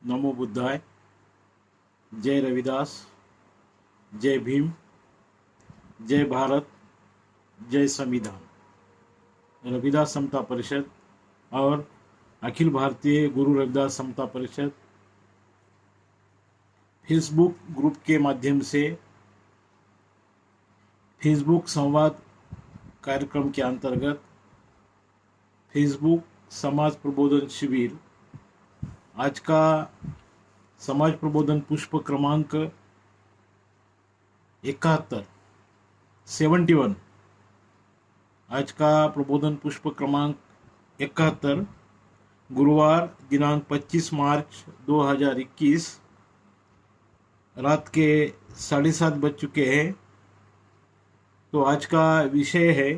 नमो बुद्धाय। जय रविदास। जय भीम। जय भारत। जय संविधान। रविदास समता परिषद और अखिल भारतीय गुरु रविदास समता परिषद फेसबुक ग्रुप के माध्यम से फेसबुक संवाद कार्यक्रम के अंतर्गत फेसबुक समाज प्रबोधन शिविर आज का समाज प्रबोधन पुष्प क्रमांक 71 आज का प्रबोधन पुष्प क्रमांक 71 गुरुवार दिनांक 25 मार्च 2021 रात के 7:30 बज चुके हैं। तो आज का विषय है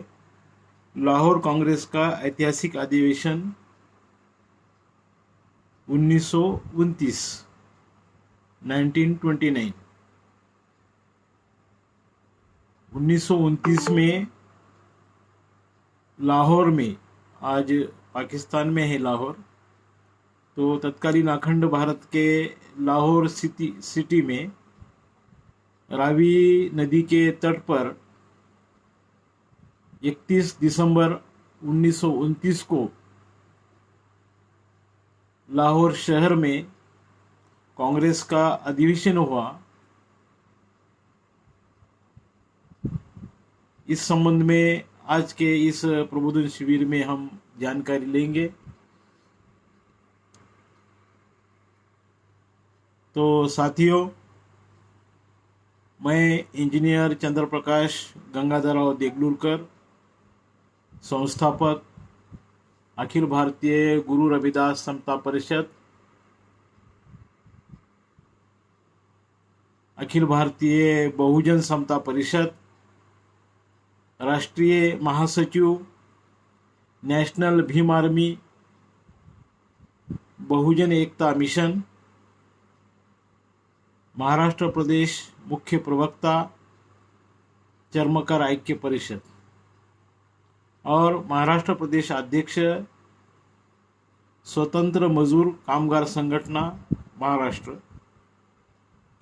लाहौर कांग्रेस का ऐतिहासिक अधिवेशन 1929 1929 में लाहौर में, आज पाकिस्तान में है लाहौर, तो तत्कालीन अखंड भारत के लाहौर सिटी में रावी नदी के तट पर 31 दिसंबर 1929 को लाहौर शहर में कांग्रेस का अधिवेशन हुआ। इस संबंध में आज के इस प्रबोधन शिविर में हम जानकारी लेंगे। तो साथियों, मैं इंजीनियर चंद्र प्रकाश गंगाधरराव देगलूरकर, संस्थापक अखिल भारतीय गुरु रविदास समता परिषद, अखिल भारतीय बहुजन समता परिषद, राष्ट्रीय महासचिव, नेशनल भीम आर्मी, बहुजन एकता मिशन, महाराष्ट्र प्रदेश मुख्य प्रवक्ता, चर्मकार ऐक्य परिषद और महाराष्ट्र प्रदेश अध्यक्ष स्वतंत्र मजदूर कामगार संगठना महाराष्ट्र।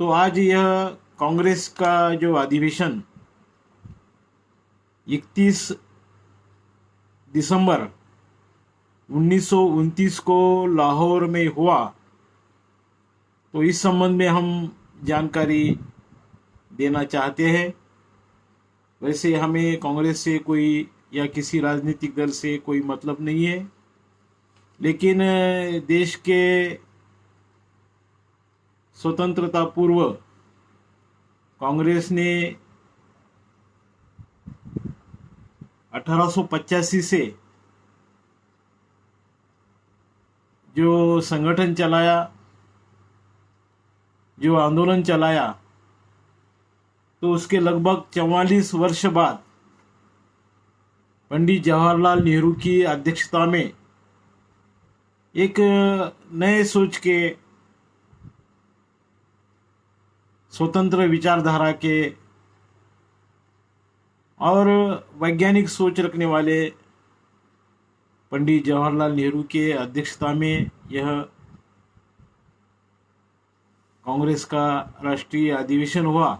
तो आज यह कांग्रेस का जो अधिवेशन 31 दिसंबर 1929 को लाहौर में हुआ, तो इस संबंध में हम जानकारी देना चाहते हैं। वैसे हमें कांग्रेस से कोई या किसी राजनीतिक दल से कोई मतलब नहीं है, लेकिन देश के स्वतंत्रता पूर्व कांग्रेस ने 1885 से जो संगठन चलाया, जो आंदोलन चलाया, तो उसके लगभग 44 वर्ष बाद पंडित जवाहरलाल नेहरू की अध्यक्षता में एक नए सोच के, स्वतंत्र विचारधारा के और वैज्ञानिक सोच रखने वाले पंडित जवाहरलाल नेहरू के अध्यक्षता में यह कांग्रेस का राष्ट्रीय अधिवेशन हुआ।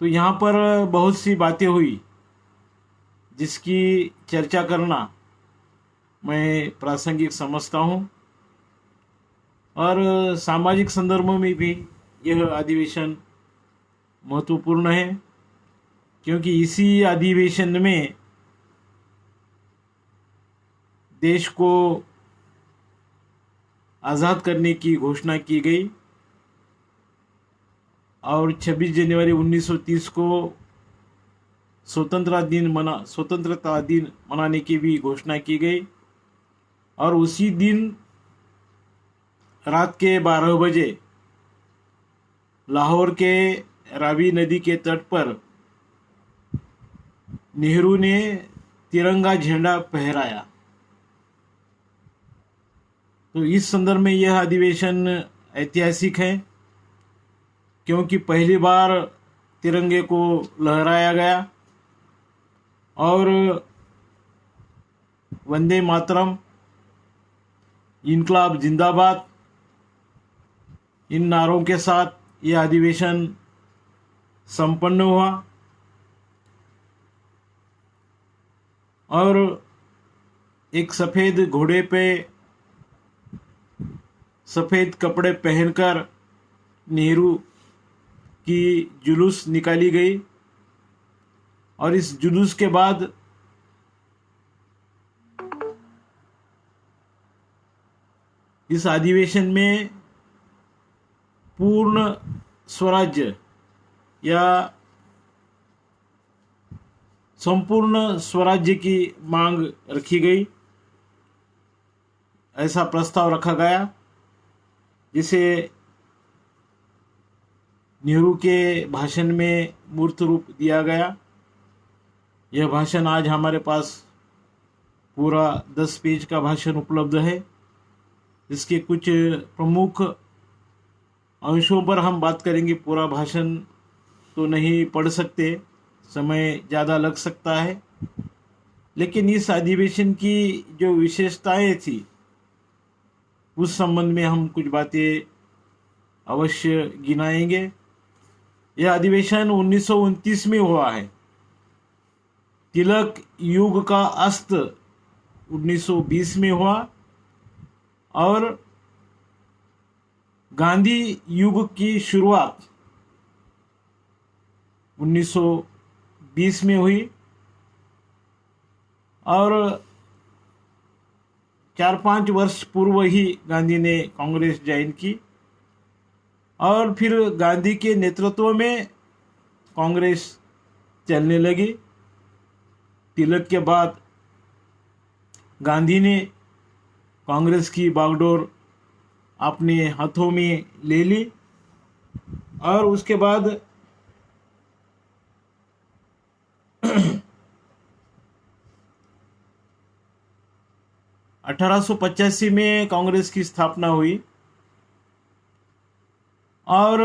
तो यहाँ पर बहुत सी बातें हुई जिसकी चर्चा करना मैं प्रासंगिक समझता हूँ, और सामाजिक संदर्भों में भी यह अधिवेशन महत्वपूर्ण है, क्योंकि इसी अधिवेशन में देश को आज़ाद करने की घोषणा की गई और 26 जनवरी 1930 को स्वतंत्रता दिन मनाने की भी घोषणा की गई। और उसी दिन रात के 12 बजे लाहौर के रावी नदी के तट पर नेहरू ने तिरंगा झंडा फहराया। तो इस संदर्भ में यह अधिवेशन ऐतिहासिक है, क्योंकि पहली बार तिरंगे को लहराया गया और वंदे मातरम, इनकलाब जिंदाबाद इन नारों के साथ ये अधिवेशन संपन्न हुआ और एक सफेद घोड़े पे सफेद कपड़े पहनकर नेहरू की जुलूस निकाली गई और इस जुलूस के बाद इस अधिवेशन में पूर्ण स्वराज्य या संपूर्ण स्वराज्य की मांग रखी गई, ऐसा प्रस्ताव रखा गया जिसे नेहरू के भाषण में मूर्त रूप दिया गया। यह भाषण आज हमारे पास पूरा 10 पेज का भाषण उपलब्ध है। इसके कुछ प्रमुख अंशों पर हम बात करेंगे। पूरा भाषण तो नहीं पढ़ सकते, समय ज़्यादा लग सकता है, लेकिन इस अधिवेशन की जो विशेषताएं थी उस संबंध में हम कुछ बातें अवश्य गिनाएंगे। यह अधिवेशन 1929 में हुआ है। तिलक युग का अस्त 1920 में हुआ और गांधी युग की शुरुआत 1920 में हुई और 4-5 वर्ष पूर्व ही गांधी ने कांग्रेस ज्वाइन की और फिर गांधी के नेतृत्व में कांग्रेस चलने लगी। तिलक के बाद गांधी ने कांग्रेस की बागडोर अपने हाथों में ले ली और उसके बाद 1885 में कांग्रेस की स्थापना हुई और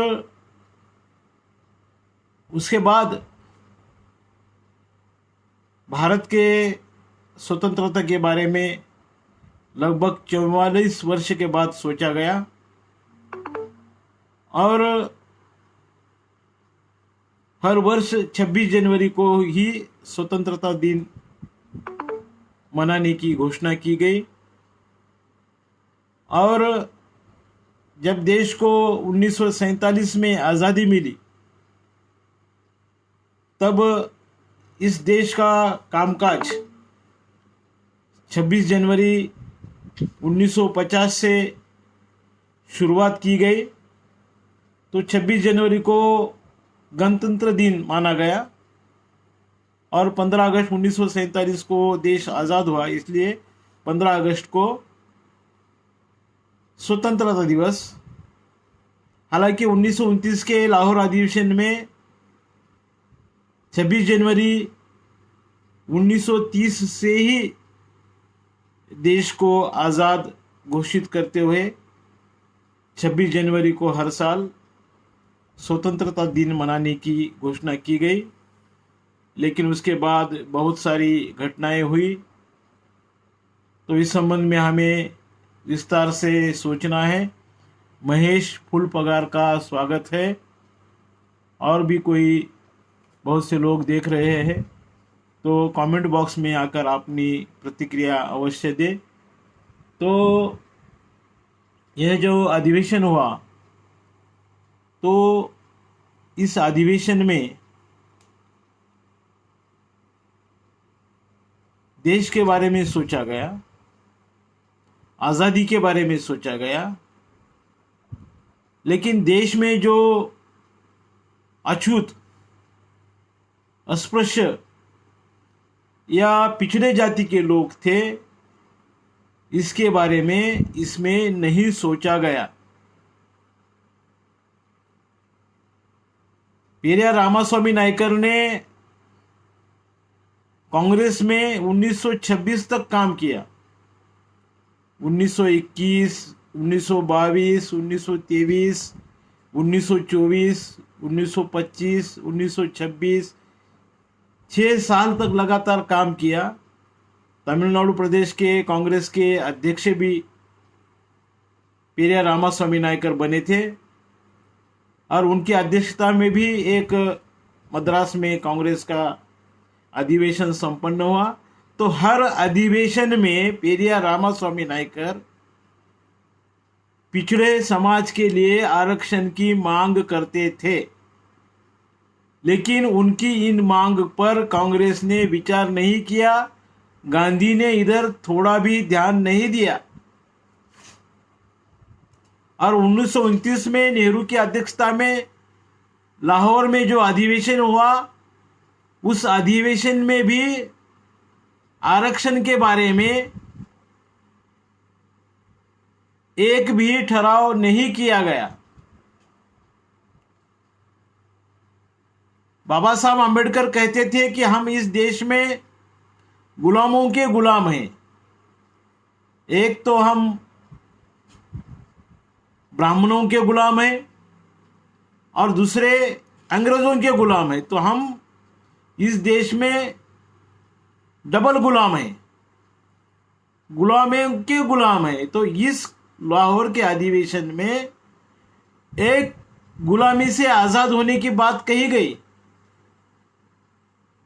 उसके बाद भारत के स्वतंत्रता के बारे में लगभग 44 वर्ष के बाद सोचा गया और हर वर्ष 26 जनवरी को ही स्वतंत्रता दिन मनाने की घोषणा की गई और जब देश को 1947 में आज़ादी मिली तब इस देश का कामकाज 26 जनवरी 1950 से शुरुआत की गई। तो 26 जनवरी को गणतंत्र दिन माना गया और 15 अगस्त 1947 को देश आज़ाद हुआ, इसलिए 15 अगस्त को स्वतंत्रता दिवस। हालांकि 1929 के लाहौर अधिवेशन में 26 जनवरी 1930 से ही देश को आज़ाद घोषित करते हुए 26 जनवरी को हर साल स्वतंत्रता दिन मनाने की घोषणा की गई। लेकिन उसके बाद बहुत सारी घटनाएं हुई, तो इस संबंध में हमें विस्तार से सोचना है। महेश फुल पगार का स्वागत है और भी कोई बहुत से लोग देख रहे हैं, तो कमेंट बॉक्स में आकर अपनी प्रतिक्रिया अवश्य दे। तो यह जो अधिवेशन हुआ, तो इस अधिवेशन में देश के बारे में सोचा गया, आज़ादी के बारे में सोचा गया, लेकिन देश में जो अछूत, अस्पृश्य या पिछड़े जाति के लोग थे, इसके बारे में इसमें नहीं सोचा गया। पेरियार रामास्वामी नायकर ने कांग्रेस में 1926 तक काम किया। 1921, 1922, 1923, 1924, 1925, 1926 6 साल तक लगातार काम किया। तमिलनाडु प्रदेश के कांग्रेस के अध्यक्ष भी पेरियार रामास्वामी नायकर बने थे और उनकी अध्यक्षता में भी एक मद्रास में कांग्रेस का अधिवेशन संपन्न हुआ। तो हर अधिवेशन में पेरियार रामास्वामी नायकर पिछड़े समाज के लिए आरक्षण की मांग करते थे, लेकिन उनकी इन मांग पर कांग्रेस ने विचार नहीं किया। गांधी ने इधर थोड़ा भी ध्यान नहीं दिया और 1929 में नेहरू की अध्यक्षता में लाहौर में जो अधिवेशन हुआ, उस अधिवेशन में भी आरक्षण के बारे में एक भी ठहराव नहीं किया गया। बाबा साहब आंबेडकर कहते थे कि हम इस देश में गुलामों के गुलाम हैं। एक तो हम ब्राह्मणों के गुलाम हैं और दूसरे अंग्रेजों के गुलाम हैं। तो हम इस देश में डबल गुलाम हैं, गुलामों के गुलाम हैं। तो इस लाहौर के अधिवेशन में एक गुलामी से आज़ाद होने की बात कही गई,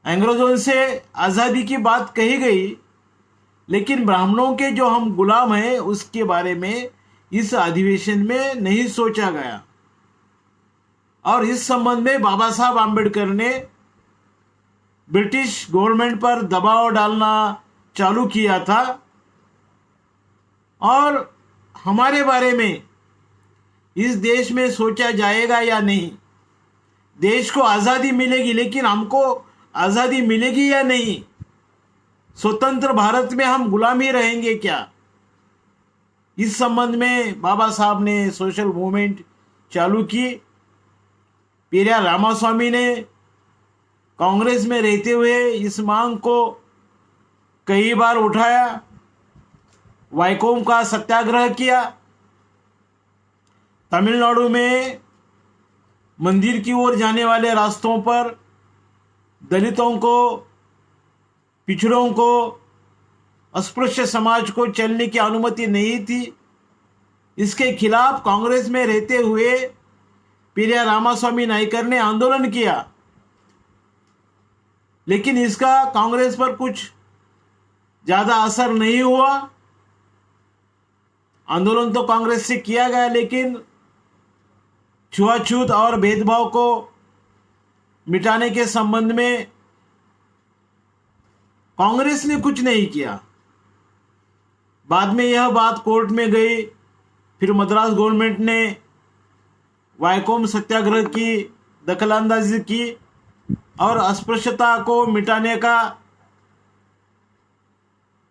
अंग्रेजों से आज़ादी की बात कही गई, लेकिन ब्राह्मणों के जो हम गुलाम हैं उसके बारे में इस अधिवेशन में नहीं सोचा गया। और इस संबंध में बाबा साहब आंबेडकर ने ब्रिटिश गवर्नमेंट पर दबाव डालना चालू किया था और हमारे बारे में इस देश में सोचा जाएगा या नहीं, देश को आज़ादी मिलेगी लेकिन हमको आज़ादी मिलेगी या नहीं, स्वतंत्र भारत में हम गुलाम ही रहेंगे क्या। इस संबंध में बाबा साहब ने सोशल मूवमेंट चालू की। पेरियार रामास्वामी ने कांग्रेस में रहते हुए इस मांग को कई बार उठाया, वाइकोम का सत्याग्रह किया, तमिलनाडु में मंदिर की ओर जाने वाले रास्तों पर दलितों को, पिछड़ों को, अस्पृश्य समाज को चलने की अनुमति नहीं थी। इसके खिलाफ कांग्रेस में रहते हुए पेरियार रामास्वामी नायकर ने आंदोलन किया, लेकिन इसका कांग्रेस पर कुछ ज्यादा असर नहीं हुआ। आंदोलन तो कांग्रेस से किया गया, लेकिन छुआछूत और भेदभाव को मिटाने के संबंध में कांग्रेस ने कुछ नहीं किया। बाद में यह बात कोर्ट में गई, फिर मद्रास गवर्नमेंट ने वाइकोम सत्याग्रह की दखलंदाजी की और अस्पृश्यता को मिटाने का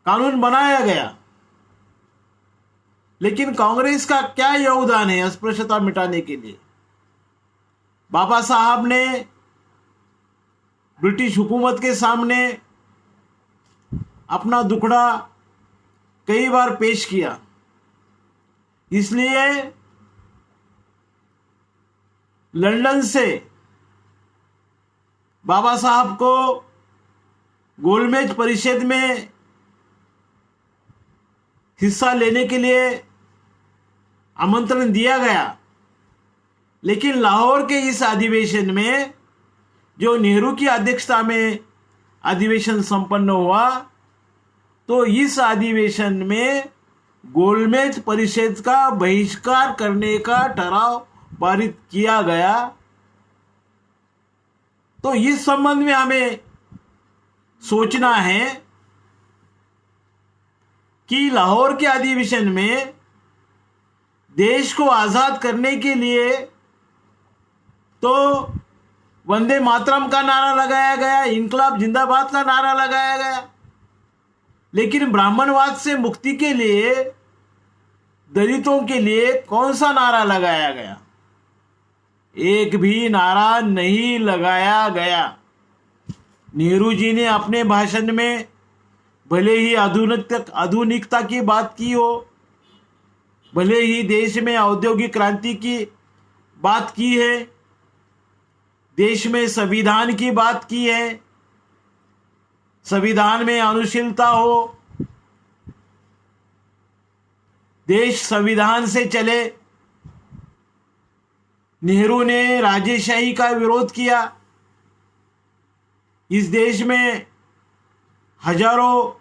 कानून बनाया गया। लेकिन कांग्रेस का क्या योगदान है अस्पृश्यता मिटाने के लिए? बाबा साहब ने ब्रिटिश हुकूमत के सामने अपना दुखड़ा कई बार पेश किया, इसलिए लंदन से बाबा साहब को गोलमेज परिषद में हिस्सा लेने के लिए आमंत्रण दिया गया। लेकिन लाहौर के इस अधिवेशन में जो नेहरू की अध्यक्षता में अधिवेशन संपन्न हुआ, तो इस अधिवेशन में गोलमेज परिषद का बहिष्कार करने का ठराव पारित किया गया। तो इस संबंध में हमें सोचना है कि लाहौर के अधिवेशन में देश को आजाद करने के लिए तो वंदे मातरम का नारा लगाया गया, इनकलाब जिंदाबाद का नारा लगाया गया, लेकिन ब्राह्मणवाद से मुक्ति के लिए दलितों के लिए कौन सा नारा लगाया गया? एक भी नारा नहीं लगाया गया। नेहरू जी ने अपने भाषण में भले ही आधुनिकता की बात की हो, भले ही देश में औद्योगिक क्रांति की बात की है, देश में संविधान की बात की है, संविधान में अनुशीलता हो, देश संविधान से चले, नेहरू ने राजेशाही का विरोध किया। इस देश में हजारों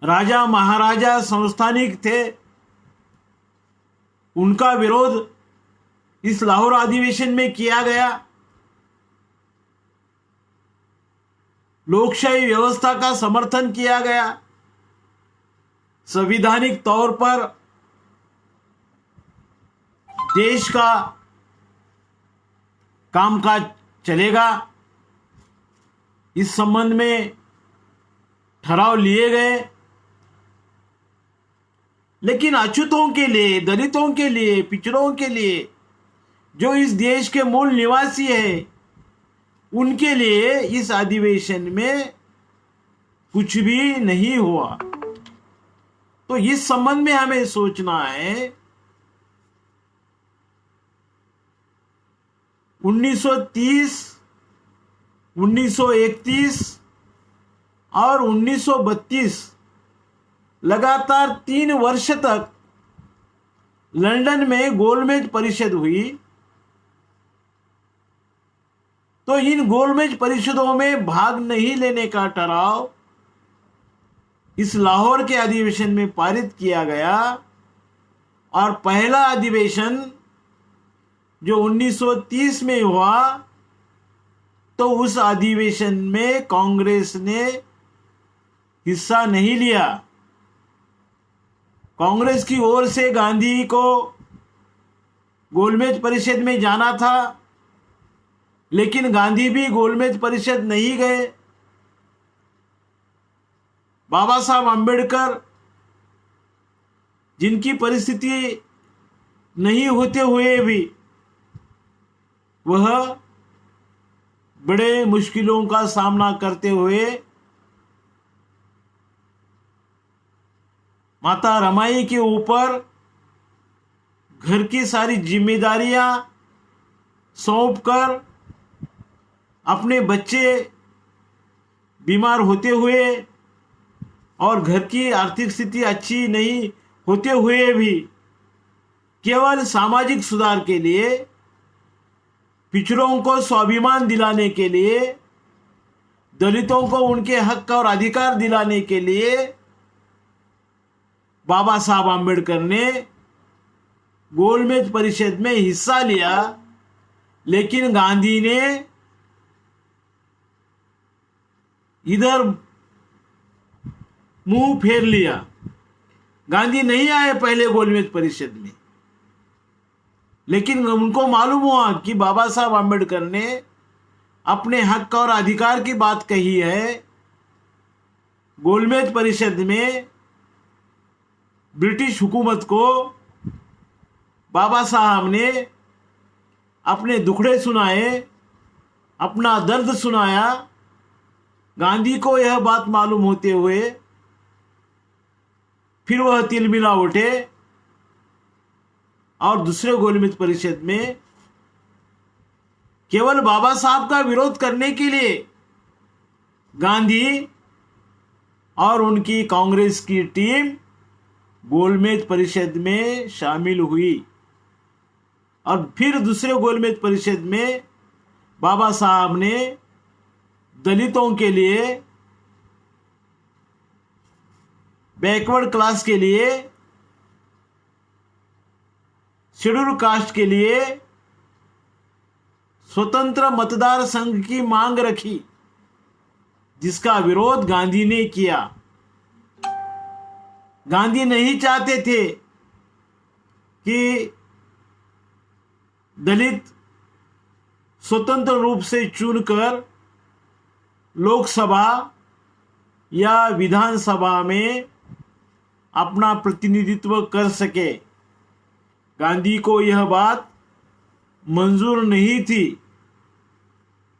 राजा महाराजा संस्थानिक थे, उनका विरोध इस लाहौर अधिवेशन में किया गया। लोकशाही व्यवस्था का समर्थन किया गया। संवैधानिक तौर पर देश का कामकाज चलेगा, इस संबंध में ठहराव लिए गए। लेकिन अछूतों के लिए, दलितों के लिए, पिछड़ों के लिए, जो इस देश के मूल निवासी हैं, उनके लिए इस अधिवेशन में कुछ भी नहीं हुआ। तो इस संबंध में हमें सोचना है। 1930, 1931 और 1932 लगातार 3 वर्ष तक लंदन में गोलमेज परिषद हुई। तो इन गोलमेज परिषदों में भाग नहीं लेने का ठहराव इस लाहौर के अधिवेशन में पारित किया गया। और पहला अधिवेशन जो 1930 में हुआ, तो उस अधिवेशन में कांग्रेस ने हिस्सा नहीं लिया। कांग्रेस की ओर से गांधी को गोलमेज परिषद में जाना था, लेकिन गांधी भी गोलमेज परिषद नहीं गए। बाबा साहब अंबेडकर, जिनकी परिस्थिति नहीं होते हुए भी वह बड़े मुश्किलों का सामना करते हुए माता रमाई के ऊपर घर की सारी जिम्मेदारियां सौंपकर, अपने बच्चे बीमार होते हुए और घर की आर्थिक स्थिति अच्छी नहीं होते हुए भी केवल सामाजिक सुधार के लिए, पिछड़ों को स्वाभिमान दिलाने के लिए, दलितों को उनके हक और अधिकार दिलाने के लिए बाबा साहब आम्बेडकर ने गोलमेज परिषद में हिस्सा लिया। लेकिन गांधी ने इधर मुंह फेर लिया। गांधी नहीं आए पहले गोलमेज परिषद में, लेकिन उनको मालूम हुआ कि बाबा साहब आम्बेडकर ने अपने हक और अधिकार की बात कही है। गोलमेज परिषद में ब्रिटिश हुकूमत को बाबा साहब ने अपने दुखड़े सुनाए, अपना दर्द सुनाया। गांधी को यह बात मालूम होते हुए फिर वह तिलमिला उठे और दूसरे गोलमेज परिषद में केवल बाबा साहब का विरोध करने के लिए गांधी और उनकी कांग्रेस की टीम गोलमेज परिषद में शामिल हुई। और फिर दूसरे गोलमेज परिषद में बाबा साहब ने दलितों के लिए, बैकवर्ड क्लास के लिए, शेड्यूल कास्ट के लिए स्वतंत्र मतदार संघ की मांग रखी, जिसका विरोध गांधी ने किया। गांधी नहीं चाहते थे कि दलित स्वतंत्र रूप से चुनकर लोकसभा या विधानसभा में अपना प्रतिनिधित्व कर सके। गांधी को यह बात मंजूर नहीं थी।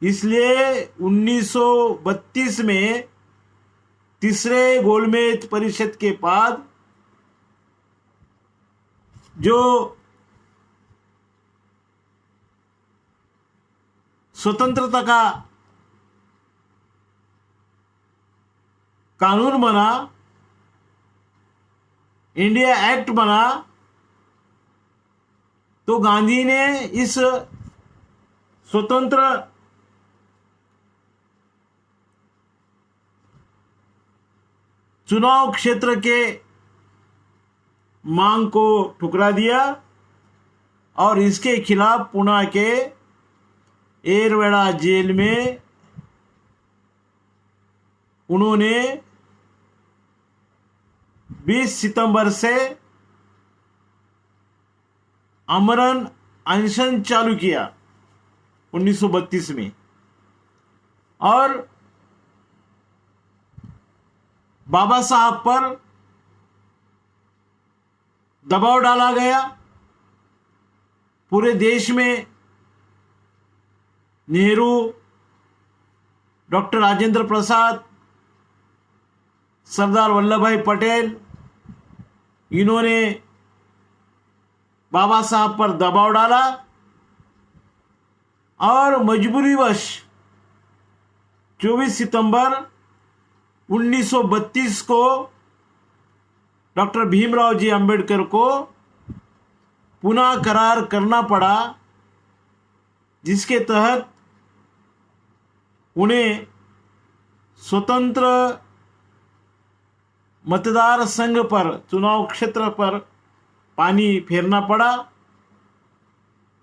इसलिए 1932 में तीसरे गोलमेज परिषद के बाद जो स्वतंत्रता का कानून बना, इंडिया एक्ट बना, तो गांधी ने इस स्वतंत्र चुनाव क्षेत्र के मांग को ठुकरा दिया और इसके खिलाफ पुणे के एरवेड़ा जेल में उन्होंने 20 सितंबर से आमरण अनशन चालू किया 1932 में, और बाबा साहब पर दबाव डाला गया। पूरे देश में नेहरू, डॉक्टर राजेंद्र प्रसाद, सरदार वल्लभ भाई पटेल, इन्होंने बाबा साहब पर दबाव डाला और मजबूरीवश 24 सितंबर 1932 को डॉक्टर भीमराव जी अंबेडकर को पुनः करार करना पड़ा, जिसके तहत उन्हें स्वतंत्र मतदार संघ पर, चुनाव क्षेत्र पर पानी फेरना पड़ा।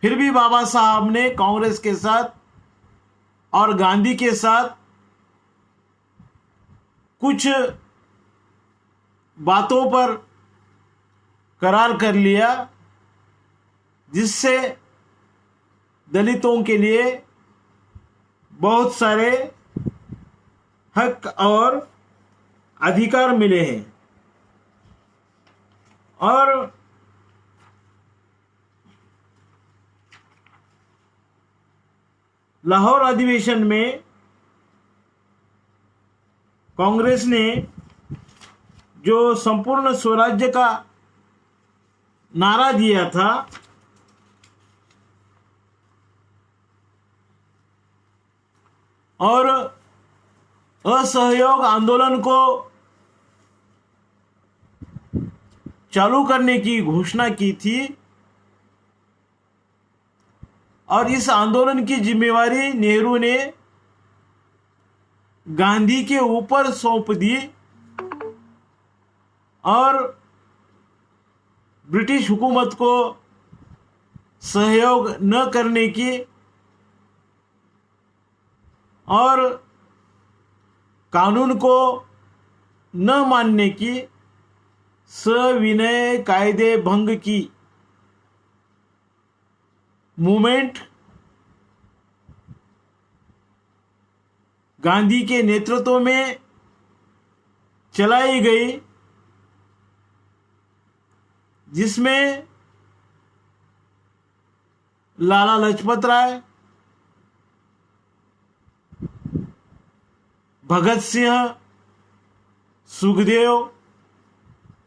फिर भी बाबा साहब ने कांग्रेस के साथ और गांधी के साथ कुछ बातों पर करार कर लिया, जिससे दलितों के लिए बहुत सारे हक और अधिकार मिले हैं। और लाहौर अधिवेशन में कांग्रेस ने जो संपूर्ण स्वराज्य का नारा दिया था, और असहयोग आंदोलन को चालू करने की घोषणा की थी, और इस आंदोलन की जिम्मेवारी नेहरू ने गांधी के ऊपर सौंप दी और ब्रिटिश हुकूमत को सहयोग न करने की और कानून को न मानने की, सविनय कायदे भंग की मूवमेंट गांधी के नेतृत्व में चलाई गई, जिसमें लाला लाजपत राय, भगत सिंह, सुखदेव,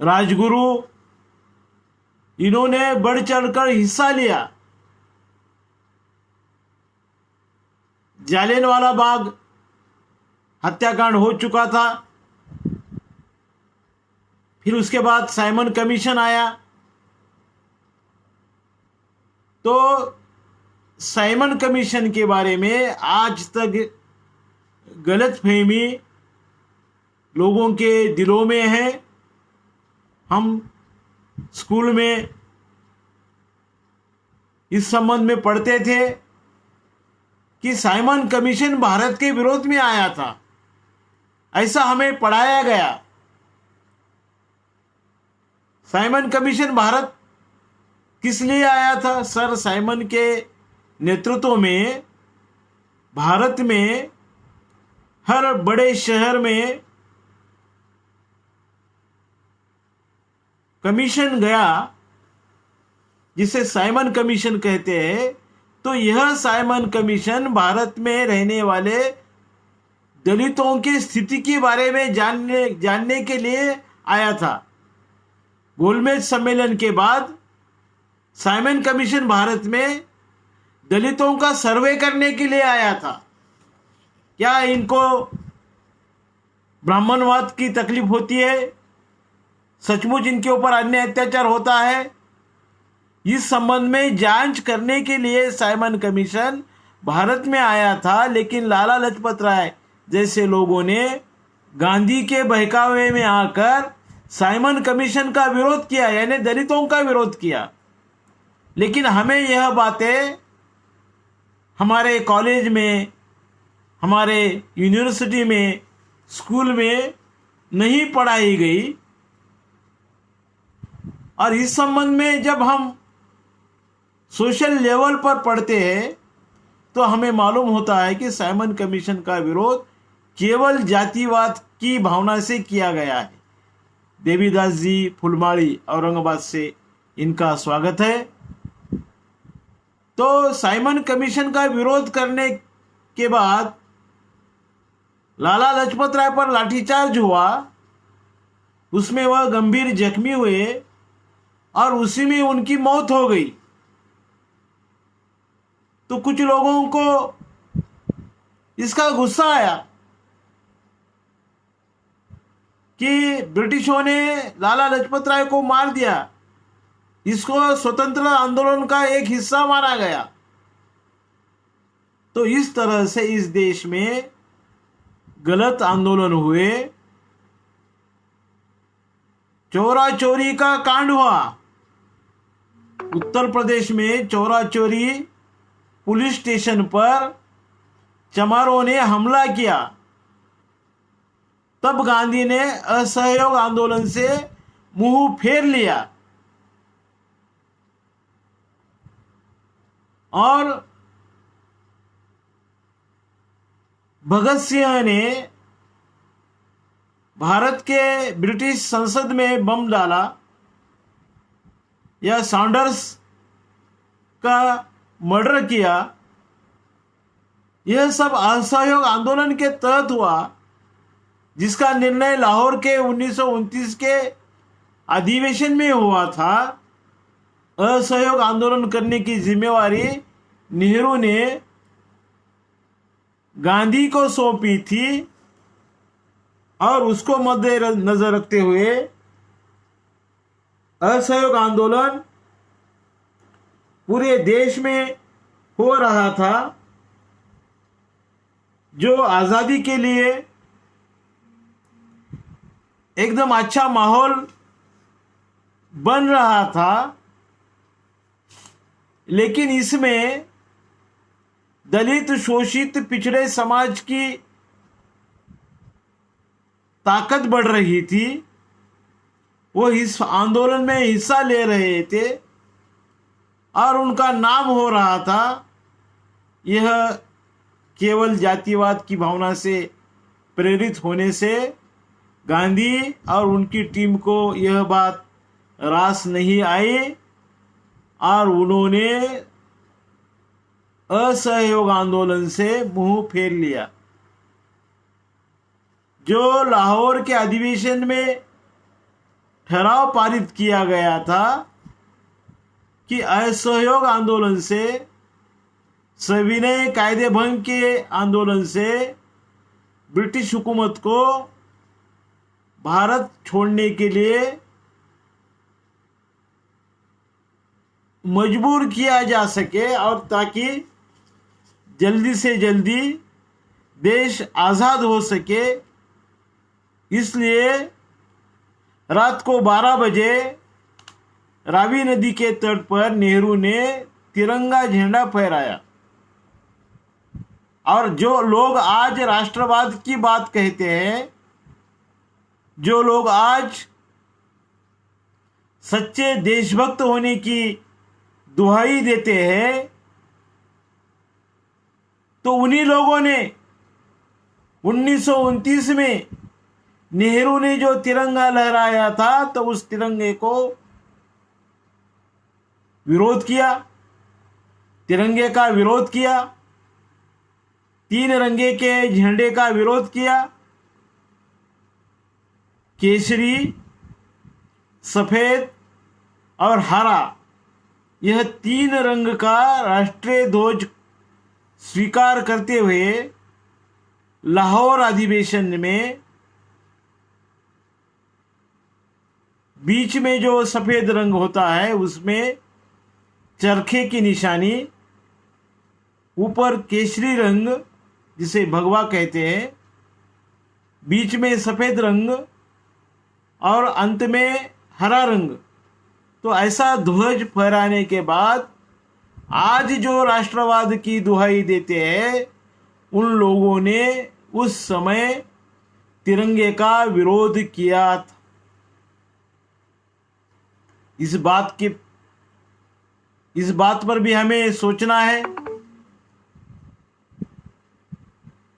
राजगुरु, इन्होंने बढ़ चढ़कर हिस्सा लिया। जालियनवाला बाग हत्याकांड हो चुका था, फिर उसके बाद साइमन कमीशन आया। तो साइमन कमीशन के बारे में आज तक गलतफहमी लोगों के दिलों में है। हम स्कूल में इस संबंध में पढ़ते थे कि साइमन कमीशन भारत के विरोध में आया था, ऐसा हमें पढ़ाया गया। साइमन कमीशन भारत किस लिए आया था? सर साइमन के नेतृत्व में भारत में हर बड़े शहर में कमीशन गया, जिसे साइमन कमीशन कहते हैं। तो यह साइमन कमीशन भारत में रहने वाले दलितों की स्थिति के बारे में जानने के लिए आया था। गोलमेज सम्मेलन के बाद साइमन कमीशन भारत में दलितों का सर्वे करने के लिए आया था। क्या इनको ब्राह्मणवाद की तकलीफ होती है? सचमुच इनके ऊपर अन्य अत्याचार होता है? इस संबंध में जांच करने के लिए साइमन कमीशन भारत में आया था, लेकिन लाला लाजपत राय जैसे लोगों ने गांधी के बहकावे में आकर साइमन कमीशन का विरोध किया, यानी दलितों का विरोध किया। लेकिन हमें यह बातें हमारे कॉलेज में, हमारे यूनिवर्सिटी में, स्कूल में नहीं पढ़ाई गई। और इस संबंध में जब हम सोशल लेवल पर पढ़ते हैं तो हमें मालूम होता है कि साइमन कमीशन का विरोध केवल जातिवाद की भावना से किया गया है। देवीदास जी फुलमाड़ी औरंगाबाद से, इनका स्वागत है। तो साइमन कमीशन का विरोध करने के बाद लाला लाजपत राय पर लाठीचार्ज हुआ, उसमें वह गंभीर जख्मी हुए और उसी में उनकी मौत हो गई। तो कुछ लोगों को इसका गुस्सा आया कि ब्रिटिशों ने लाला लाजपत राय को मार दिया, इसको स्वतंत्रता आंदोलन का एक हिस्सा माना गया। तो इस तरह से इस देश में गलत आंदोलन हुए, चोरा चोरी का कांड हुआ। उत्तर प्रदेश में चोरा चोरी पुलिस स्टेशन पर चमारों ने हमला किया। तब गांधी ने असहयोग आंदोलन से मुंह फेर लिया और भगत सिंह ने भारत के ब्रिटिश संसद में बम डाला, या सैंडर्स का मर्डर किया। यह सब असहयोग आंदोलन के तहत हुआ, जिसका निर्णय लाहौर के 1929 के अधिवेशन में हुआ था। असहयोग आंदोलन करने की जिम्मेवारी नेहरू ने गांधी को सौंपी थी और उसको मद्देनजर रखते हुए असहयोग आंदोलन पूरे देश में हो रहा था। जो आजादी के लिए एकदम अच्छा माहौल बन रहा था, लेकिन इसमें दलित, शोषित, पिछड़े समाज की ताकत बढ़ रही थी। वो इस आंदोलन में हिस्सा ले रहे थे और उनका नाम हो रहा था। यह केवल जातिवाद की भावना से प्रेरित होने से गांधी और उनकी टीम को यह बात रास नहीं आई और उन्होंने असहयोग आंदोलन से मुंह फेर लिया। जो लाहौर के अधिवेशन में ठहराव पारित किया गया था कि असहयोग आंदोलन से, सविनय कायदे भंग के आंदोलन से ब्रिटिश हुकूमत को भारत छोड़ने के लिए मजबूर किया जा सके और ताकि जल्दी से जल्दी देश आज़ाद हो सके, इसलिए रात को 12 बजे रावी नदी के तट पर नेहरू ने तिरंगा झंडा फहराया। और जो लोग आज राष्ट्रवाद की बात कहते हैं, जो लोग आज सच्चे देशभक्त होने की दुहाई देते हैं, तो उन्हीं लोगों ने 1929 में नेहरू ने जो तिरंगा लहराया था, तो उस तिरंगे को विरोध किया, तिरंगे का विरोध किया, 3 रंगे के झंडे का विरोध किया। केसरी, सफेद और हरा, यह 3 रंग का राष्ट्रीय ध्वज स्वीकार करते हुए लाहौर अधिवेशन में बीच में जो सफेद रंग होता है उसमें चरखे की निशानी, ऊपर केसरी रंग जिसे भगवा कहते हैं, बीच में सफेद रंग और अंत में हरा रंग। तो ऐसा ध्वज फहराने के बाद आज जो राष्ट्रवाद की दुहाई देते हैं उन लोगों ने उस समय तिरंगे का विरोध किया था। इस बात पर भी हमें सोचना है।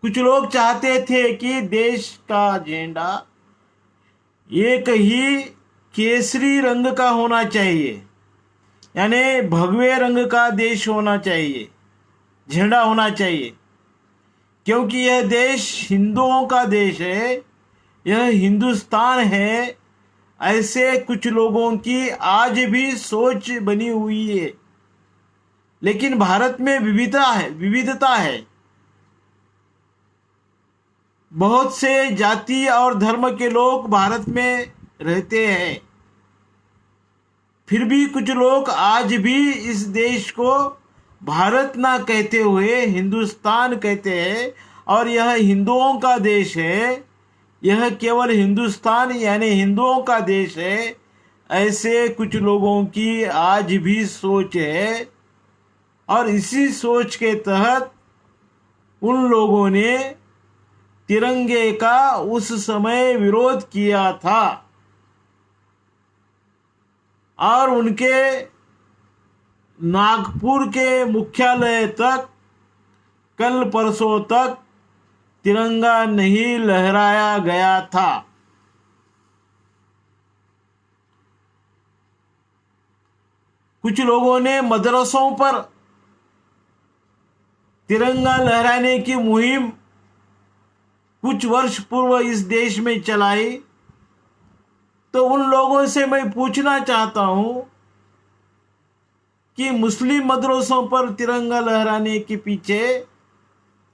कुछ लोग चाहते थे कि देश का झंडा एक ही केसरी रंग का होना चाहिए, यानी भगवे रंग का देश होना चाहिए, झंडा होना चाहिए, क्योंकि यह देश हिंदुओं का देश है, यह हिंदुस्तान है। ऐसे कुछ लोगों की आज भी सोच बनी हुई है। लेकिन भारत में विविधता है। बहुत से जाति और धर्म के लोग भारत में रहते हैं। फिर भी कुछ लोग आज भी इस देश को भारत ना कहते हुए हिंदुस्तान कहते हैं और यह हिंदुओं का देश है, यह केवल हिंदुस्तान यानी हिंदुओं का देश है। ऐसे कुछ लोगों की आज भी सोच है और इसी सोच के तहत उन लोगों ने तिरंगे का उस समय विरोध किया था और उनके नागपुर के मुख्यालय तक कल परसों तक तिरंगा नहीं लहराया गया था। कुछ लोगों ने मदरसों पर तिरंगा लहराने की मुहिम कुछ वर्ष पूर्व इस देश में चलाई। तो उन लोगों से मैं पूछना चाहता हूं कि मुस्लिम मदरसों पर तिरंगा लहराने के पीछे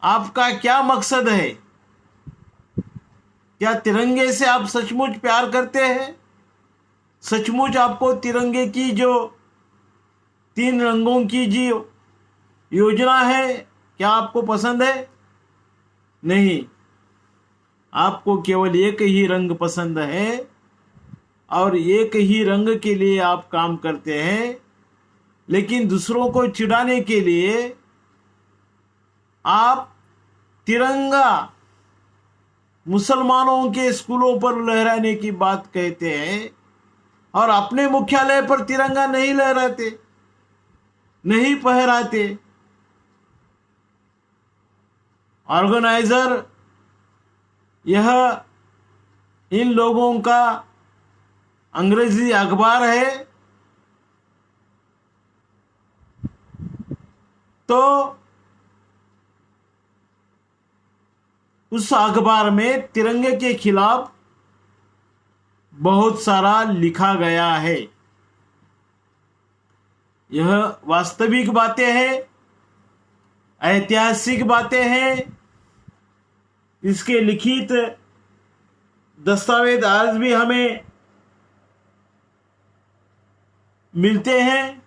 आपका क्या मकसद है? क्या तिरंगे से आप सचमुच प्यार करते हैं? सचमुच आपको तिरंगे की जो 3 रंगों की जो योजना है क्या आपको पसंद है? नहीं, आपको केवल एक ही रंग पसंद है और एक ही रंग के लिए आप काम करते हैं। लेकिन दूसरों को चिढ़ाने के लिए आप तिरंगा मुसलमानों के स्कूलों पर लहराने की बात कहते हैं और अपने मुख्यालय पर तिरंगा नहीं लहराते, नहीं फहराते। ऑर्गेनाइजर यह इन लोगों का अंग्रेजी अखबार है, तो उस अखबार में तिरंगे के खिलाफ बहुत सारा लिखा गया है। यह वास्तविक बातें हैं, ऐतिहासिक बातें हैं। इसके लिखित दस्तावेज आज भी हमें मिलते हैं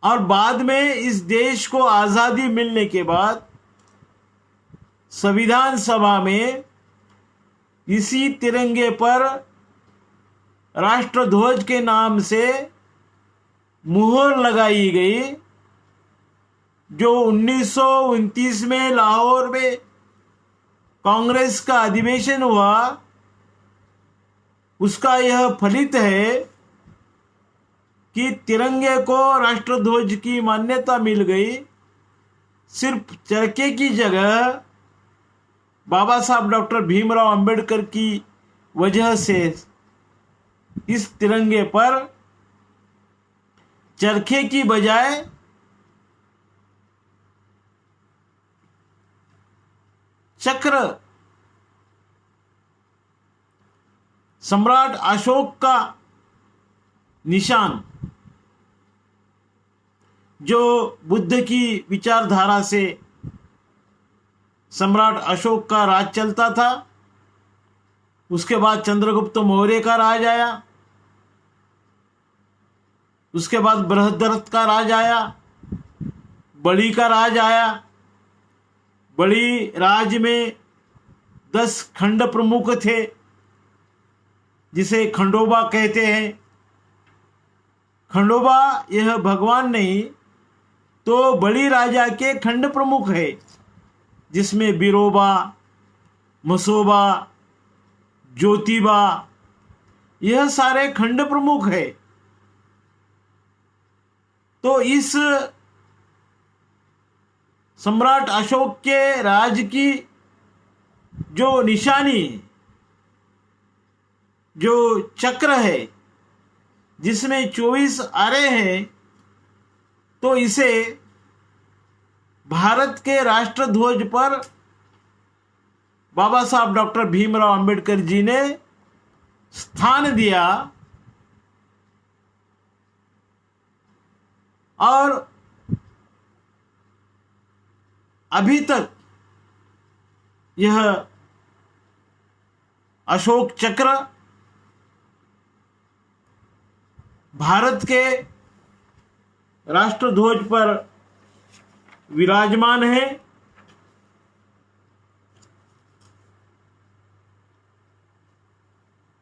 और बाद में इस देश को आज़ादी मिलने के बाद संविधान सभा में इसी तिरंगे पर राष्ट्रध्वज के नाम से मुहर लगाई गई, जो 1929 में लाहौर में कांग्रेस का अधिवेशन हुआ। उसका यह फलित है कि तिरंगे को राष्ट्रध्वज की मान्यता मिल गई। सिर्फ चरखे की जगह बाबा साहब डॉक्टर भीमराव अंबेडकर की वजह से इस तिरंगे पर चरखे की बजाय चक्र, सम्राट अशोक का निशान, जो बुद्ध की विचारधारा से सम्राट अशोक का राज चलता था, उसके बाद चंद्रगुप्त मौर्य का राज आया उसके बाद बृहद्रथ का राज आया, बड़ी का राज आया। बड़ी राज में 10 खंड प्रमुख थे, जिसे खंडोबा कहते हैं। खंडोबा यह भगवान नहीं तो बड़ी राजा के खंड प्रमुख है, जिसमें बिरोबा, मसोबा, ज्योतिबा, यह सारे खंड प्रमुख है। तो इस सम्राट अशोक के राज की जो निशानी, जो चक्र है जिसमें 24 आरे हैं, तो इसे भारत के राष्ट्रध्वज पर बाबा साहब डॉक्टर भीमराव अंबेडकर जी ने स्थान दिया। और अभी तक यह अशोक चक्र भारत के राष्ट्रध्वज पर विराजमान है।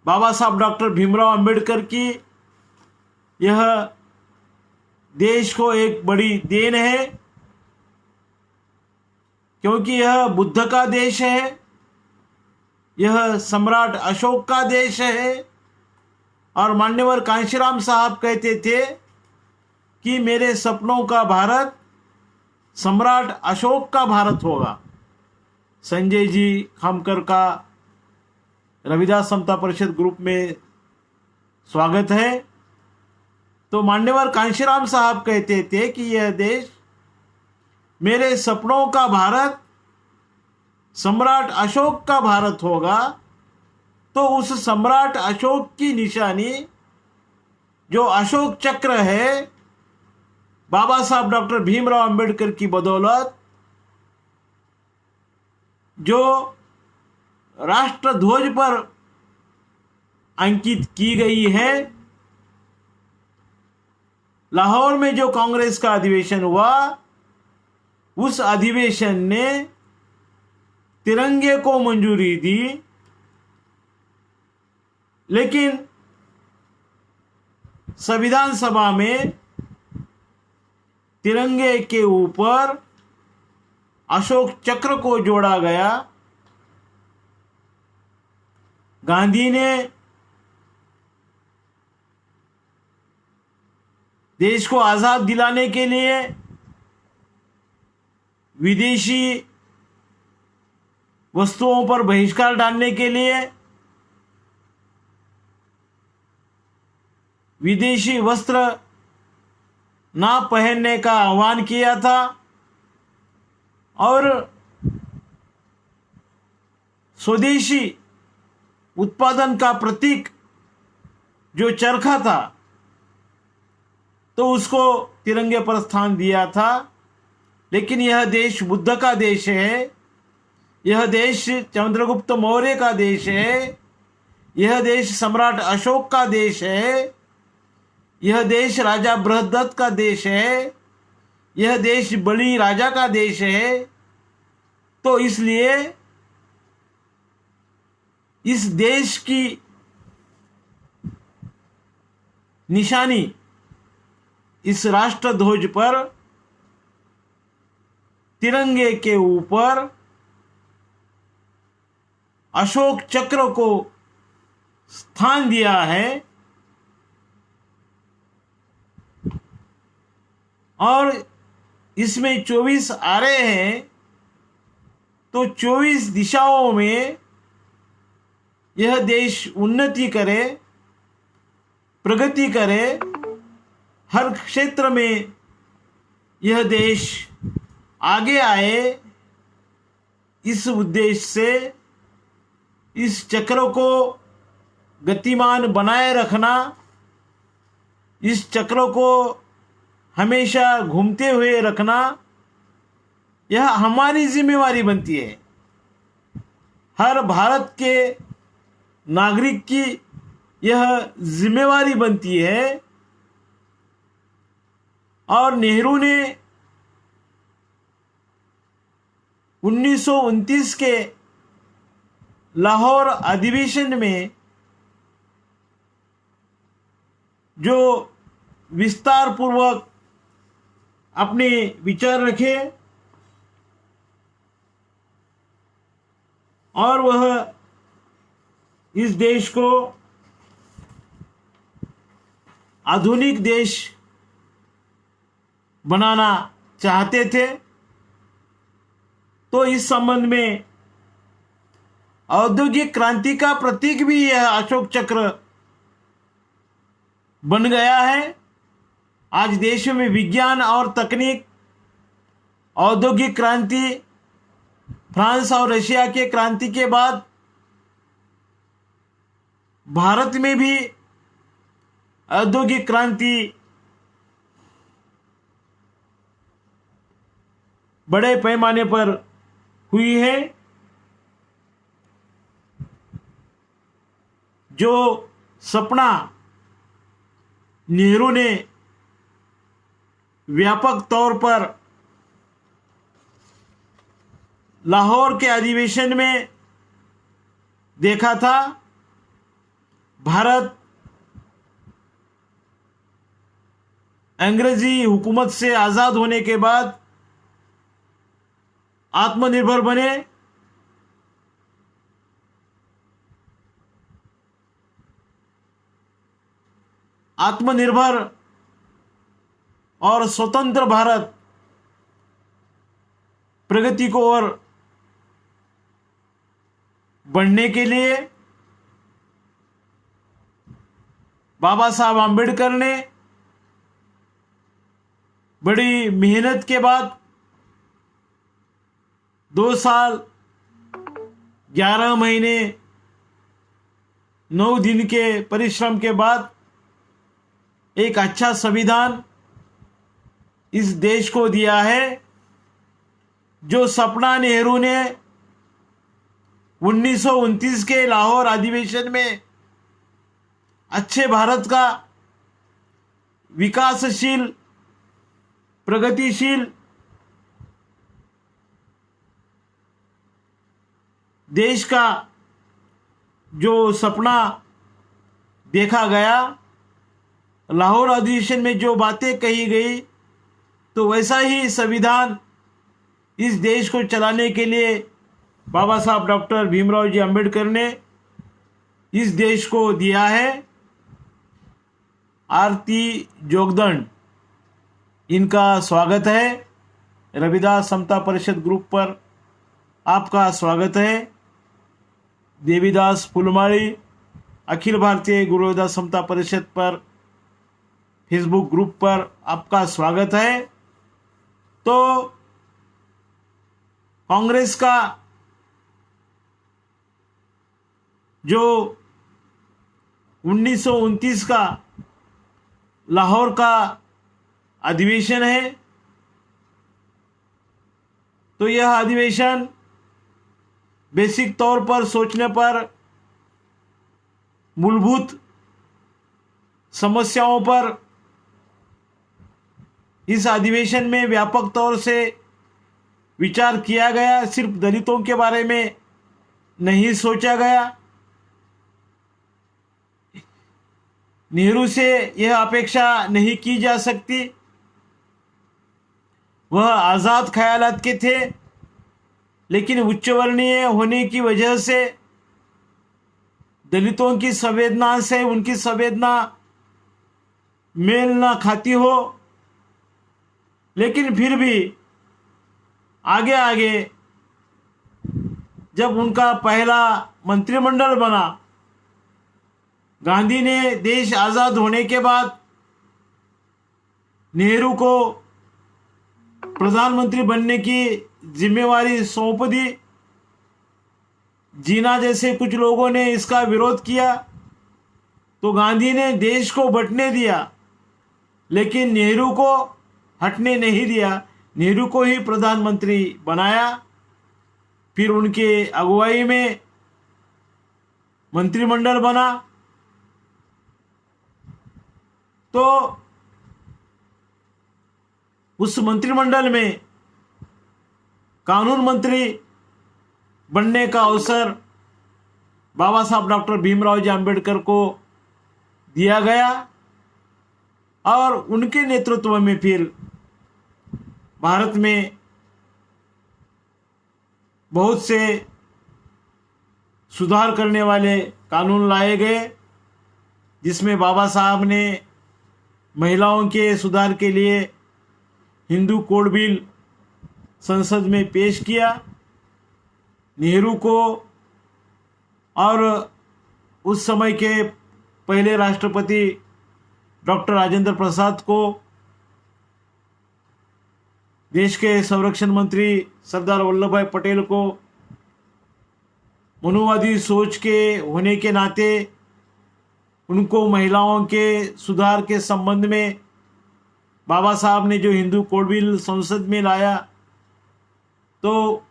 बाबा साहब डॉक्टर भीमराव अंबेडकर की यह देश को एक बड़ी देन है, क्योंकि यह बुद्ध का देश है, यह सम्राट अशोक का देश है। और मान्यवर कांशीराम साहब कहते थे कि मेरे सपनों का भारत सम्राट अशोक का भारत होगा। संजय जी खामकर का रविदास समता परिषद ग्रुप में स्वागत है। तो मान्यवर कांशीराम साहब कहते थे कि यह देश मेरे सपनों का भारत सम्राट अशोक का भारत होगा। तो उस सम्राट अशोक की निशानी जो अशोक चक्र है, बाबा साहब डॉक्टर भीमराव अंबेडकर की बदौलत जो राष्ट्रध्वज पर अंकित की गई है। लाहौर में जो कांग्रेस का अधिवेशन हुआ, उस अधिवेशन ने तिरंगे को मंजूरी दी, लेकिन संविधान सभा में तिरंगे के ऊपर अशोक चक्र को जोड़ा गया। गांधी ने देश को आजाद दिलाने के लिए विदेशी वस्तुओं पर बहिष्कार डालने के लिए विदेशी वस्त्र ना पहनने का आह्वान किया था। और स्वदेशी उत्पादन का प्रतीक जो चरखा था, तो उसको तिरंगे पर स्थान दिया था। लेकिन यह देश बुद्ध का देश है, यह देश चंद्रगुप्त मौर्य का देश है, यह देश सम्राट अशोक का देश है, यह देश राजा बृहद्रथ का देश है, यह देश बली राजा का देश है। तो इसलिए इस देश की निशानी इस राष्ट्रध्वज पर तिरंगे के ऊपर अशोक चक्र को स्थान दिया है। और इसमें 24 आरे हैं, तो 24 दिशाओं में यह देश उन्नति करे, प्रगति करे। हर क्षेत्र में यह देश आगे आए, इस उद्देश्य से इस चक्र को गतिमान बनाए रखना, इस चक्र को हमेशा घूमते हुए रखना, यह हमारी जिम्मेवारी बनती है। हर भारत के नागरिक की यह जिम्मेवारी बनती है और नेहरू ने 1929 के लाहौर अधिवेशन में जो विस्तार पूर्वक अपने विचार रखे और वह इस देश को आधुनिक देश बनाना चाहते थे, तो इस संबंध में औद्योगिक क्रांति का प्रतीक भी यह अशोक चक्र बन गया है। आज देश में विज्ञान और तकनीक, औद्योगिक क्रांति, फ्रांस और रशिया के क्रांति के बाद भारत में भी औद्योगिक क्रांति बड़े पैमाने पर हुई है। जो सपना नेहरू ने व्यापक तौर पर लाहौर के अधिवेशन में देखा था, भारत अंग्रेजी हुकूमत से आज़ाद होने के बाद आत्मनिर्भर बने, आत्मनिर्भर और स्वतंत्र भारत प्रगति को ओर बढ़ने के लिए बाबा साहब आम्बेडकर ने बड़ी मेहनत के बाद 2 साल 11 महीने 9 दिन के परिश्रम के बाद एक अच्छा संविधान इस देश को दिया है। जो सपना नेहरू ने 1929 के लाहौर अधिवेशन में अच्छे भारत का विकासशील, प्रगतिशील देश का जो सपना देखा गया, लाहौर अधिवेशन में जो बातें कही गई, तो वैसा ही संविधान इस देश को चलाने के लिए बाबा साहब डॉक्टर भीमराव जी अंबेडकर ने इस देश को दिया है। आरती जोगदंड इनका स्वागत है। रविदास समता परिषद ग्रुप पर आपका स्वागत है। देवीदास फुलमाड़ी अखिल भारतीय गुरु रविदास समता परिषद पर फेसबुक ग्रुप पर आपका स्वागत है। तो कांग्रेस का जो 1929 का लाहौर का अधिवेशन है, तो यह अधिवेशन बेसिक तौर पर सोचने पर मूलभूत समस्याओं पर इस अधिवेशन में व्यापक तौर से विचार किया गया। सिर्फ दलितों के बारे में नहीं सोचा गया। नेहरू से यह अपेक्षा नहीं की जा सकती, वह आज़ाद ख्यालात के थे, लेकिन उच्च वर्णीय होने की वजह से दलितों की संवेदना से उनकी संवेदना मेल ना खाती हो, लेकिन फिर भी आगे आगे जब उनका पहला मंत्रिमंडल बना, गांधी ने देश आज़ाद होने के बाद नेहरू को प्रधानमंत्री बनने की जिम्मेवारी सौंप दी। जीना जैसे कुछ लोगों ने इसका विरोध किया, तो गांधी ने देश को बंटने दिया, लेकिन नेहरू को हटने नहीं दिया। नेहरू को ही प्रधानमंत्री बनाया। फिर उनके अगुवाई में मंत्रिमंडल बना। तो उस मंत्रिमंडल में कानून मंत्री बनने का अवसर बाबा साहब डॉक्टर भीमराव जी आम्बेडकर को दिया गया और उनके नेतृत्व में फिर भारत में बहुत से सुधार करने वाले कानून लाए गए, जिसमें बाबा साहब ने महिलाओं के सुधार के लिए हिंदू कोड बिल संसद में पेश किया। नेहरू को और उस समय के पहले राष्ट्रपति डॉक्टर राजेंद्र प्रसाद को, देश के संरक्षण मंत्री सरदार वल्लभ भाई पटेल को मनुवादी सोच के होने के नाते उनको महिलाओं के सुधार के संबंध में बाबा साहब ने जो हिंदू कोड बिल संसद में लाया, तो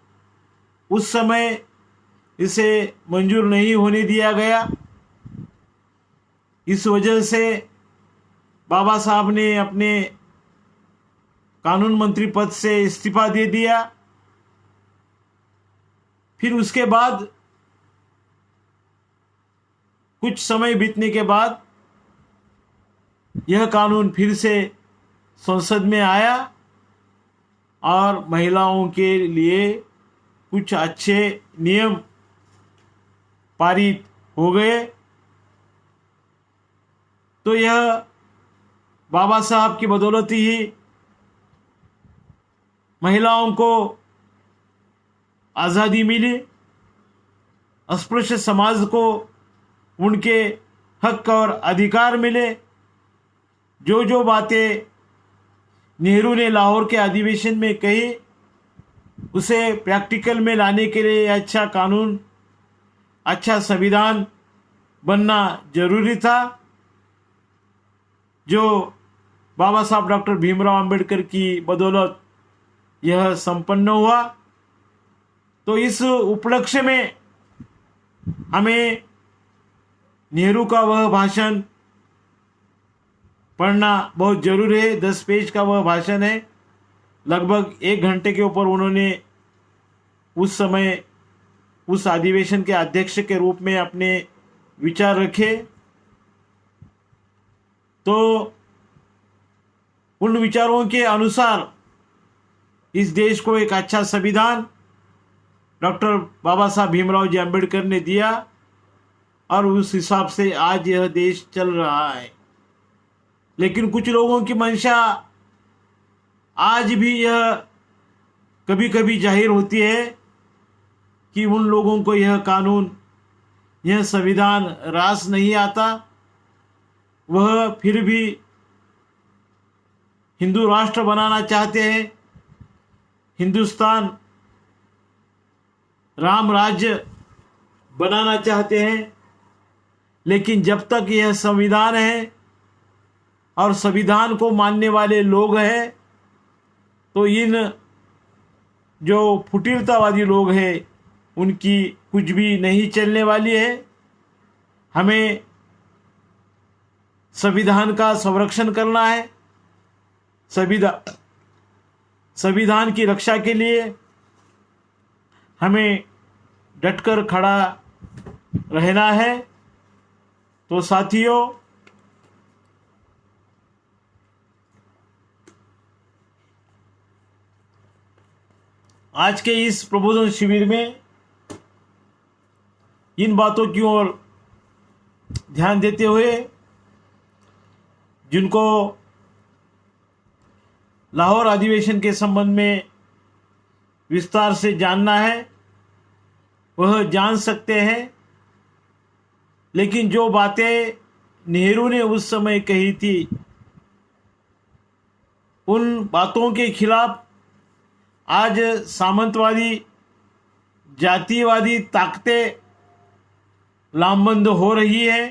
उस समय इसे मंजूर नहीं होने दिया गया। इस वजह से बाबा साहब ने अपने कानून मंत्री पद से इस्तीफा दे दिया। फिर उसके बाद कुछ समय बीतने के बाद यह कानून फिर से संसद में आया और महिलाओं के लिए कुछ अच्छे नियम पारित हो गए। तो यह बाबा साहब की बदौलत ही महिलाओं को आज़ादी मिली, अस्पृश्य समाज को उनके हक और अधिकार मिले। जो जो बातें नेहरू ने लाहौर के अधिवेशन में कही, उसे प्रैक्टिकल में लाने के लिए अच्छा कानून, अच्छा संविधान बनना जरूरी था, जो बाबा साहब डॉक्टर भीमराव अंबेडकर की बदौलत यह संपन्न हुआ। तो इस उपलक्ष्य में हमें नेहरू का वह भाषण पढ़ना बहुत जरूरी है। 10 पेज का वह भाषण है, लगभग 1 घंटे के ऊपर उन्होंने उस समय उस अधिवेशन के अध्यक्ष के रूप में अपने विचार रखे। तो उन विचारों के अनुसार इस देश को एक अच्छा संविधान डॉक्टर बाबा साहब भीमराव जी आम्बेडकर ने दिया और उस हिसाब से आज यह देश चल रहा है। लेकिन कुछ लोगों की मंशा आज भी यह कभी कभी जाहिर होती है कि उन लोगों को यह कानून, यह संविधान रास नहीं आता, वह फिर भी हिंदू राष्ट्र बनाना चाहते हैं, हिंदुस्तान राम राज्य बनाना चाहते हैं। लेकिन जब तक यह संविधान है और संविधान को मानने वाले लोग हैं, तो इन जो फुटिरतावादी लोग हैं उनकी कुछ भी नहीं चलने वाली है। हमें संविधान का संरक्षण करना है, संविधान की रक्षा के लिए हमें डटकर खड़ा रहना है। तो साथियों, आज के इस प्रबोधन शिविर में इन बातों की ओर ध्यान देते हुए, जिनको लाहौर अधिवेशन के संबंध में विस्तार से जानना है वह जान सकते हैं। लेकिन जो बातें नेहरू ने उस समय कही थी, उन बातों के खिलाफ आज सामंतवादी, जातिवादी ताकतें लामबंद हो रही है।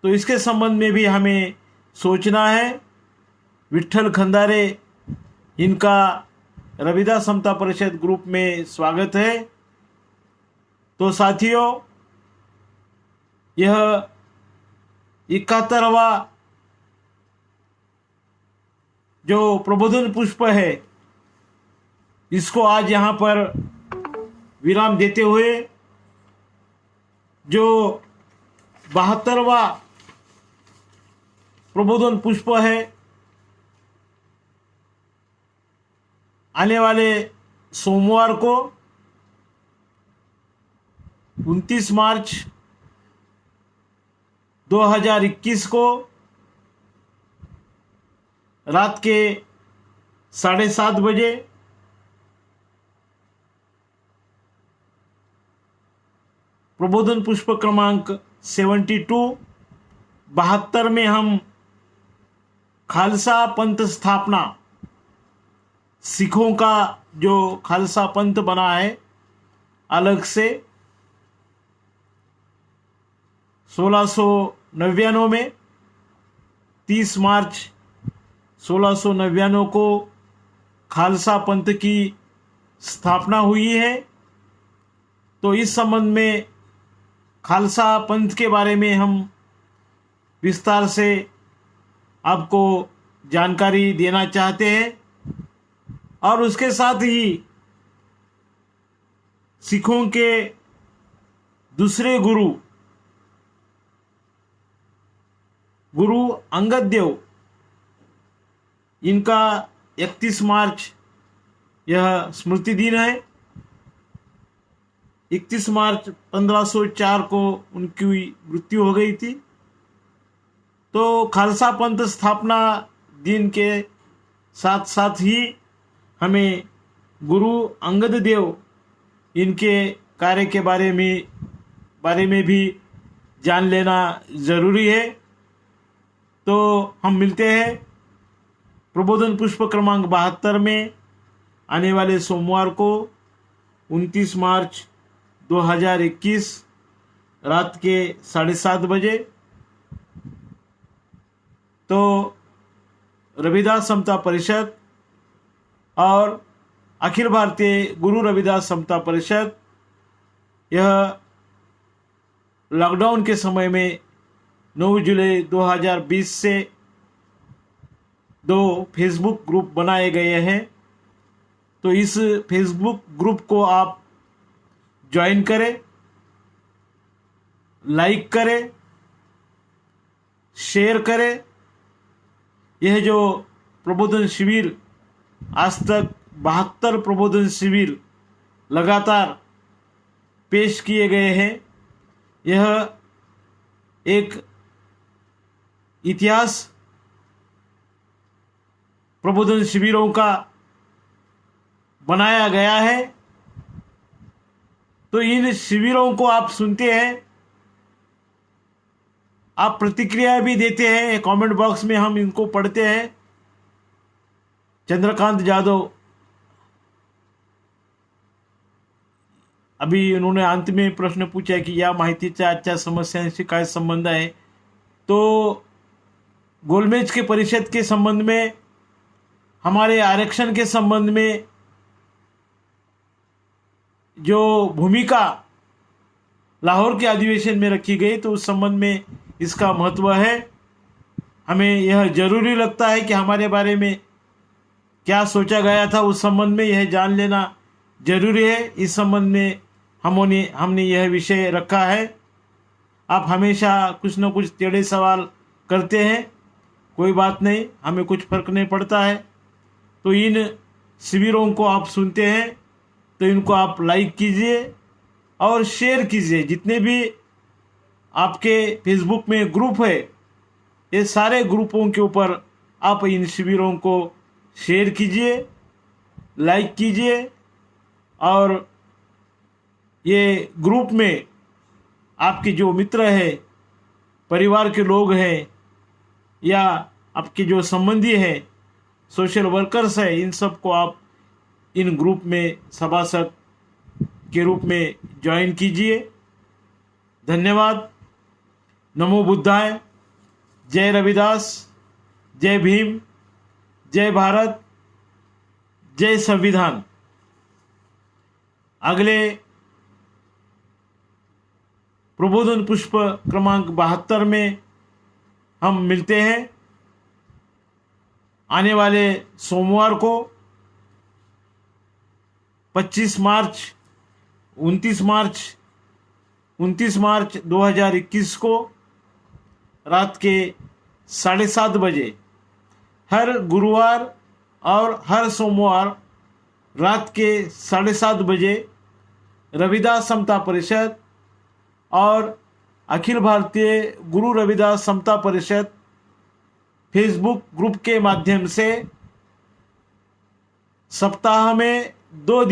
तो इसके संबंध में भी हमें सोचना है। विट्ठल खंदारे, इनका रविदास समता परिषद ग्रुप में स्वागत है। तो साथियों, यह 71वां जो प्रबोधन पुष्प है इसको आज यहाँ पर विराम देते हुए जो 72वां प्रबोधन पुष्प है आने वाले सोमवार को 29 मार्च 2021 को रात के 7:30 बजे प्रबोधन पुष्प क्रमांक 72 में हम खालसा पंथ स्थापना, सिखों का जो खालसा पंथ बना है अलग से 1699 में 30 मार्च 1699 को खालसा पंथ की स्थापना हुई है। तो इस संबंध में खालसा पंथ के बारे में हम विस्तार से आपको जानकारी देना चाहते हैं और उसके साथ ही सिखों के दूसरे गुरु अंगद देव, इनका 31 मार्च यह स्मृति दिन है। 31 मार्च 1504 को उनकी मृत्यु हो गई थी। तो खालसा पंथ स्थापना दिन के साथ साथ ही हमें गुरु अंगद देव इनके कार्य के बारे में भी जान लेना जरूरी है। तो हम मिलते हैं प्रबोधन पुष्प क्रमांक 72 में आने वाले सोमवार को 29 मार्च 2021 रात के 7:30 बजे। तो रविदास समता परिषद और अखिल भारतीय गुरु रविदास समता परिषद यह लॉकडाउन के समय में 9 जुलाई 2020 से 2 फेसबुक ग्रुप बनाए गए हैं। तो इस फेसबुक ग्रुप को आप ज्वाइन करें, लाइक करें, शेयर करें। यह जो प्रबोधन शिविर आज तक 72 प्रबोधन शिविर लगातार पेश किए गए हैं, यह एक इतिहास प्रबोधन शिविरों का बनाया गया है। तो इन शिविरों को आप सुनते हैं, आप प्रतिक्रिया भी देते हैं, कमेंट बॉक्स में हम इनको पढ़ते हैं। चंद्रकांत जाधव अभी उन्होंने अंत में प्रश्न पूछा कि या माहितीच्या आजच्या समस्यांशी काय संबंध आहे। तो गोलमेज के परिषद के संबंध में, हमारे आरक्षण के संबंध में जो भूमिका लाहौर के अधिवेशन में रखी गई, तो उस संबंध में इसका महत्व है। हमें यह जरूरी लगता है कि हमारे बारे में क्या सोचा गया था, उस संबंध में यह जान लेना जरूरी है। इस संबंध में हमने यह विषय रखा है। आप हमेशा कुछ न कुछ टेढ़े सवाल करते हैं, कोई बात नहीं, हमें कुछ फर्क नहीं पड़ता है। तो इन शिविरों को आप सुनते हैं तो इनको आप लाइक कीजिए और शेयर कीजिए। जितने भी आपके फेसबुक में ग्रुप है, ये सारे ग्रुपों के ऊपर आप इन शिविरों को शेयर कीजिए, लाइक कीजिए और ये ग्रुप में आपके जो मित्र हैं, परिवार के लोग हैं या आपके जो संबंधी हैं, सोशल वर्कर्स हैं, इन सब को आप इन ग्रुप में सभासद के रूप में ज्वाइन कीजिए। धन्यवाद। नमो बुद्धाय। जय रविदास, जय भीम, जय भारत, जय संविधान। अगले प्रबोधन पुष्प क्रमांक 72 में हम मिलते हैं। आने वाले सोमवार को 25 मार्च 29 मार्च 2021 को रात के 7:30 बजे, हर गुरुवार और हर सोमवार रात के 7:30 बजे रविदास समता परिषद और अखिल भारतीय गुरु रविदास समता परिषद फेसबुक ग्रुप के माध्यम से सप्ताह में 2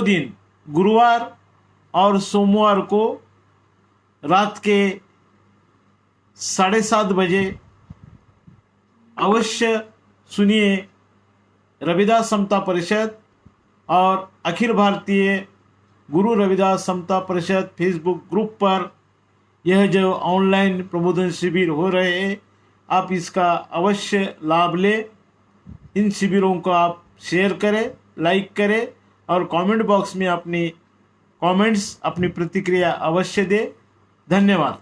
दिन, गुरुवार और सोमवार को रात के 7:30 बजे अवश्य सुनिए रविदास समता परिषद और अखिल भारतीय गुरु रविदास समता परिषद फेसबुक ग्रुप पर यह जो ऑनलाइन प्रबोधन शिविर हो रहे हैं, आप इसका अवश्य लाभ लें। इन शिविरों को आप शेयर करें, लाइक करें और कमेंट बॉक्स में अपनी कमेंट्स, अपनी प्रतिक्रिया अवश्य दें। धन्यवाद।